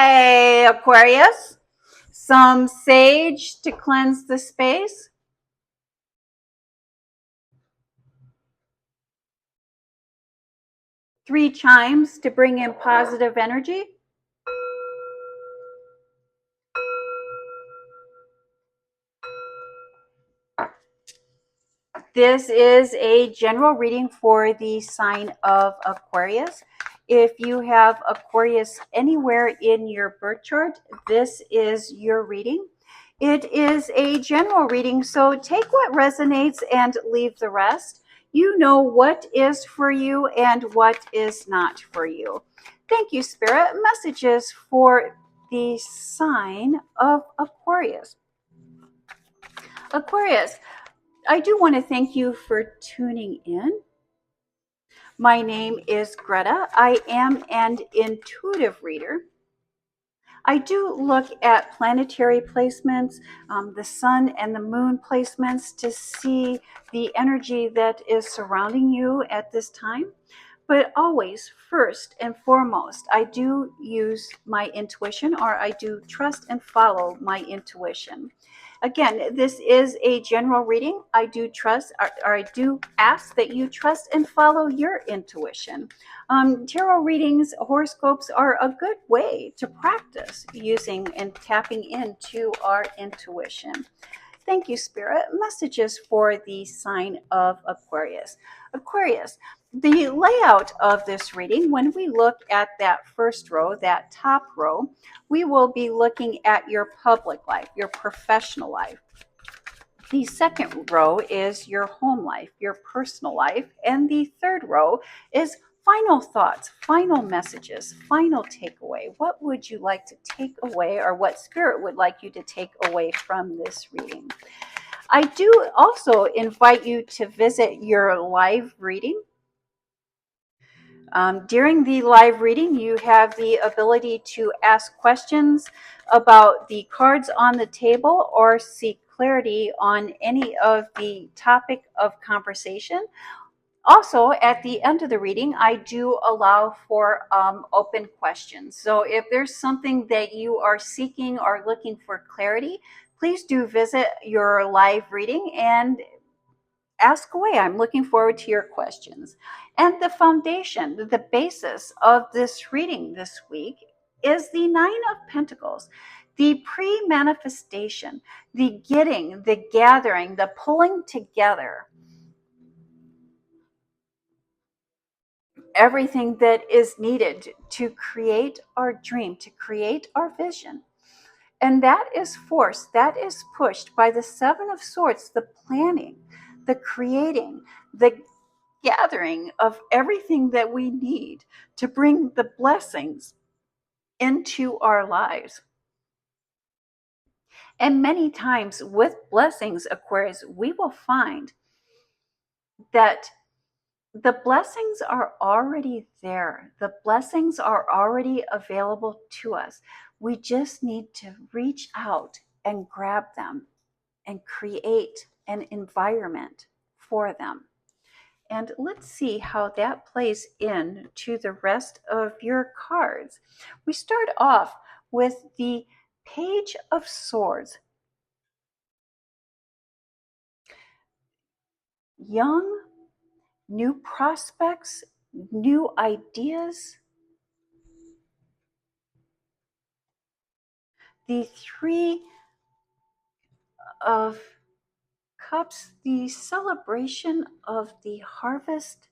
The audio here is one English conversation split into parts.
Hi, Aquarius. Some sage to cleanse the space. Three chimes to bring in positive energy. This is a general reading for the sign of Aquarius. If you have Aquarius anywhere in your birth chart, this is your reading. It is a general reading, so take what resonates and leave the rest. You know what is for you and what is not for you. Thank you, Spirit. Messages for the sign of Aquarius. Aquarius, I do want to thank you for tuning in. My name is Greta. I am an intuitive reader. I do look at planetary placements, the sun and the moon placements to see the energy that is surrounding you at this time. But always, first and foremost, I do use my intuition, or I do trust and follow my intuition. Again, this is a general reading. I do trust, or I do ask that you trust and follow your intuition. Tarot readings, horoscopes are a good way to practice using and tapping into our intuition. Thank you, Spirit. Messages for the sign of Aquarius. Aquarius, the layout of this reading, when we look at that first row, that top row, we will be looking at your public life, your professional life. The second row is your home life, your personal life. And the third row is final thoughts, final messages, final takeaway. What would you like to take away, or what Spirit would like you to take away from this reading? I do also invite you to visit your live reading. During the live reading, you have the ability to ask questions about the cards on the table or seek clarity on any of the topic of conversation. Also, at the end of the reading, I do allow for open questions. So if there's something that you are seeking or looking for clarity, please do visit your live reading and ask away. I'm looking forward to your questions. And the foundation, the basis of this reading this week is the Nine of Pentacles, the pre-manifestation, the getting, the gathering, the pulling together. Everything that is needed to create our dream, to create our vision. And that is forced, that is pushed by the Seven of Swords, the planning, the creating, the gathering of everything that we need to bring the blessings into our lives. And many times with blessings, Aquarius, we will find that the blessings are already there. The blessings are already available to us. We just need to reach out and grab them and create an environment for them. And let's see how that plays in to the rest of your cards. We start off with the Page of Swords. Young, new prospects, new ideas. The Three of Cups, the celebration of the harvest,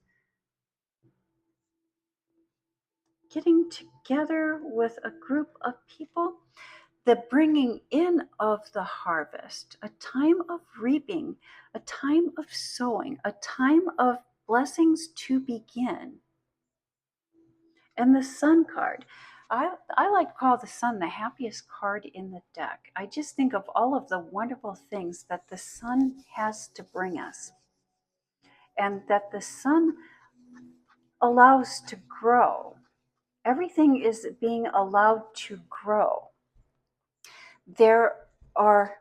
getting together with a group of people, the bringing in of the harvest, a time of reaping, a time of sowing, a time of blessings to begin. And the Sun card, I like to call the Sun the happiest card in the deck. I just think of all of the wonderful things that the Sun has to bring us, and that the Sun allows to grow. Everything is being allowed to grow. There are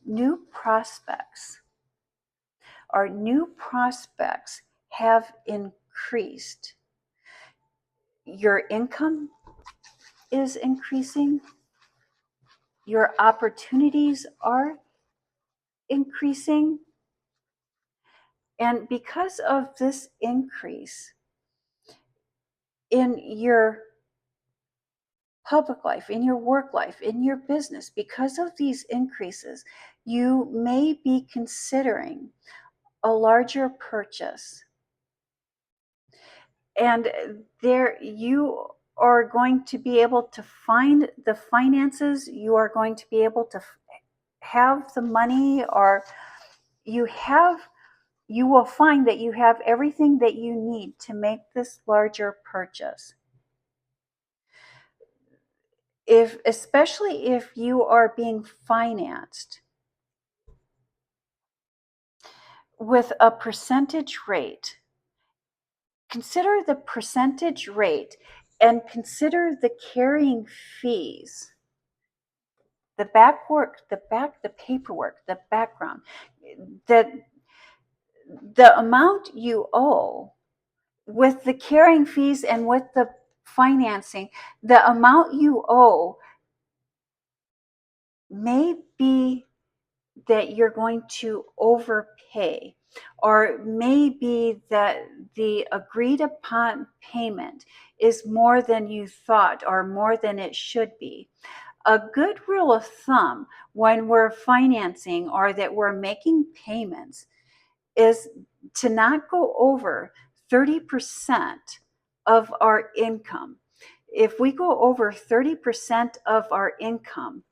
new prospects. Our new prospects have increased. Your income is increasing. Your opportunities are increasing. And because of this increase in your public life, in your work life, in your business, because of these increases, you may be considering a larger purchase. And there you are going to be able to find the finances, you are going to be able to have the money, or you will find that you have everything that you need to make this larger purchase. Especially if you are being financed with a percentage rate, consider the percentage rate and consider the carrying fees, the paperwork, the background, that the amount you owe with the carrying fees and with the financing, the amount you owe may be that you're going to overpay, or maybe that the agreed upon payment is more than you thought or more than it should be. A good rule of thumb when we're financing or that we're making payments is to not go over 30% of our income. If we go over 30% of our income,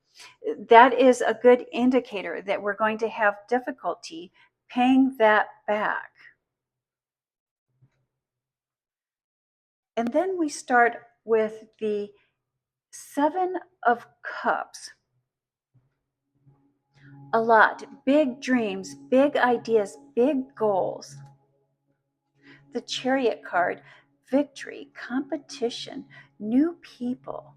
that is a good indicator that we're going to have difficulty paying that back. And then we start with the Seven of Cups. A lot, big dreams, big ideas, big goals. The Chariot card, victory, competition, new people.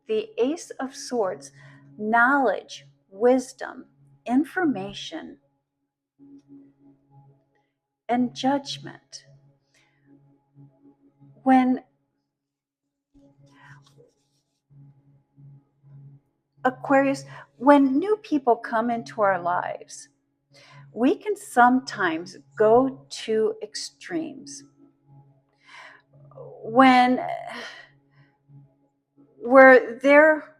The Ace of Swords, knowledge, wisdom, information, and judgment. When Aquarius, when new people come into our lives, we can sometimes go to extremes. When we're there,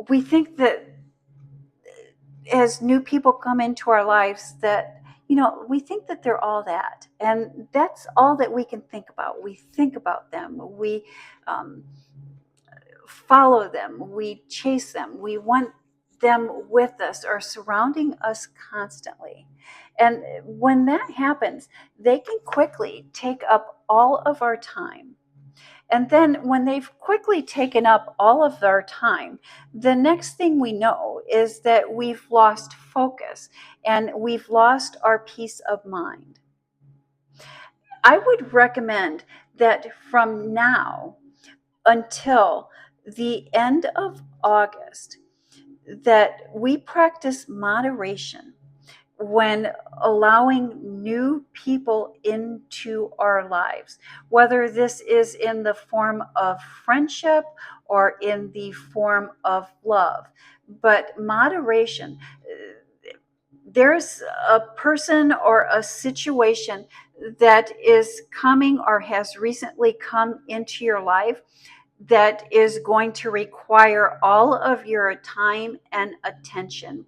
we think that as new people come into our lives that, we think that they're all that. And that's all that we can think about. We think about them. We follow them. We chase them. We want them with us or surrounding us constantly. And when that happens, they can quickly take up all of our time. And then when they've quickly taken up all of our time, the next thing we know is that we've lost focus and we've lost our peace of mind. I would recommend that from now until the end of August, that we practice moderation when allowing new people into our lives, whether this is in the form of friendship or in the form of love. But moderation, there's a person or a situation that is coming or has recently come into your life that is going to require all of your time and attention.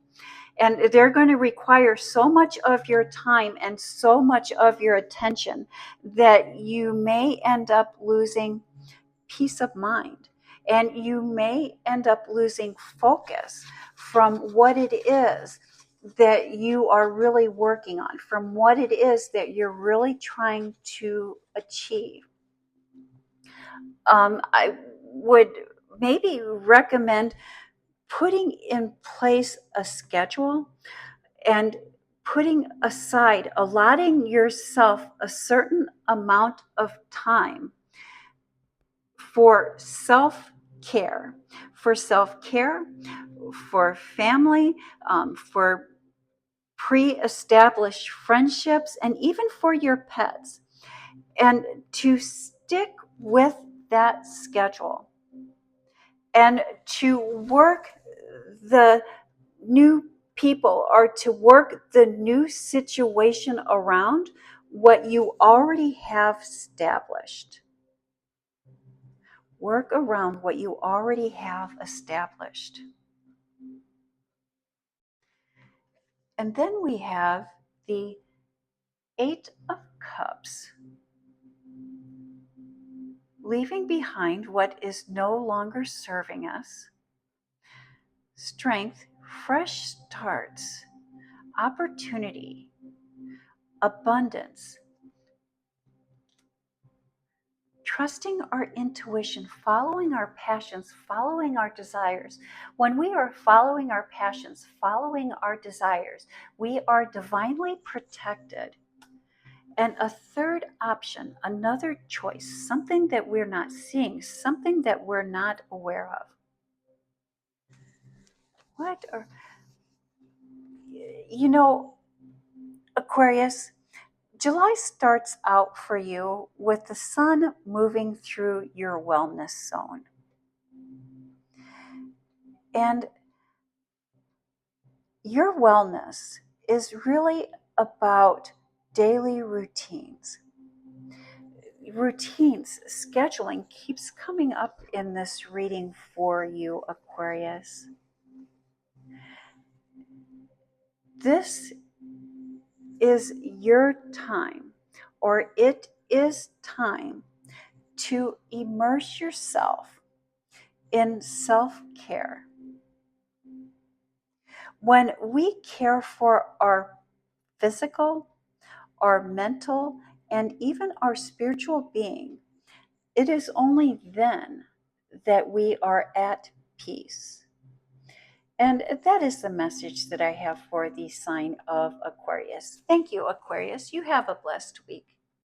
And they're going to require so much of your time and so much of your attention that you may end up losing peace of mind. And you may end up losing focus from what it is that you are really working on, from what it is that you're really trying to achieve. I would maybe recommend putting in place a schedule and putting aside, allotting yourself a certain amount of time for self-care, for family, for pre-established friendships, and even for your pets. And to stick with that schedule and to work the new people or to work the new situation around what you already have established. Work around what you already have established. And then we have the Eight of Cups, leaving behind what is no longer serving us. Strength, fresh starts, opportunity, abundance, trusting our intuition, following our passions, following our desires. When we are following our passions, following our desires, we are divinely protected. And a third option, another choice, something that we're not seeing, something that we're not aware of. What are, you know, Aquarius, July starts out for you with the sun moving through your wellness zone. And your wellness is really about daily routines. Routines, scheduling keeps coming up in this reading for you, Aquarius. This is your time, or it is time to immerse yourself in self-care. When we care for our physical, our mental, and even our spiritual being, it is only then that we are at peace. And that is the message that I have for the sign of Aquarius. Thank you, Aquarius. You have a blessed week.